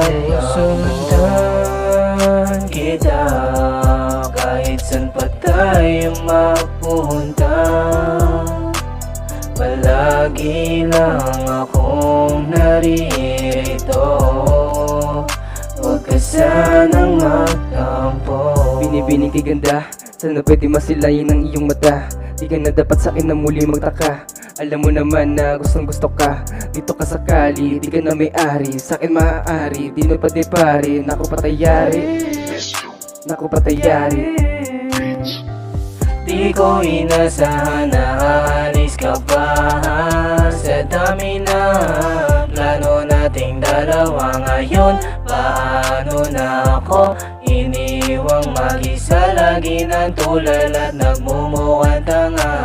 Susundan kita kahit saan pa tayo mapunta. Palagi lang akong naririto, huwag ka sanang magtampo. Binibining kay ganda, sana pwede masilayin ang iyong mata. Di ka na dapat sa'kin na muli magtaka. Alam mo naman na gustong gusto ka. Dito ka sakali, di ka na may-ari. Sa'kin maaari, di na pwede pare. Naku patayari, naku patayari. Di ko inasahan na aalis ka pa. Sa dami na plano nating dalawa ngayon, paano na ako iniwang mag-isa? Lagi ng tulal at nagmumukhang tanga.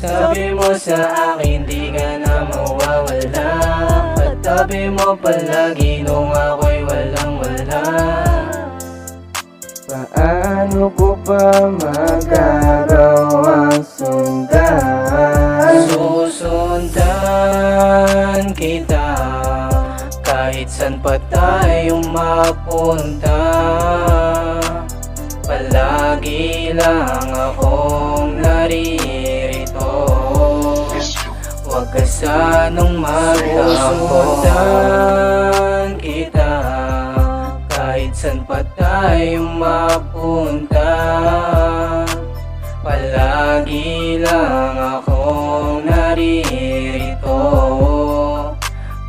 Sabi mo sa akin di ka na mawawala, at tabi mo palagi nung ako'y walang-wala. Paano ko pa magagawang sundan? Susundan kita kahit saan pa tayong mapunta. Palagi lang akong naririto, huwag ka sanang magtampo. Susundan kita kahit saan pa tayong mapunta. Palagi lang akong naririto,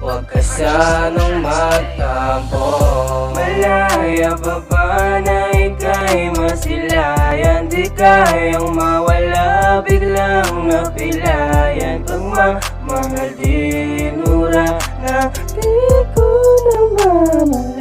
huwag ka sanang magtampo. Malaya pa ba na ika'y masilayan? Di kayang mawala, biglang napilayan. Pagmamahal dinura na di ko na mamahal.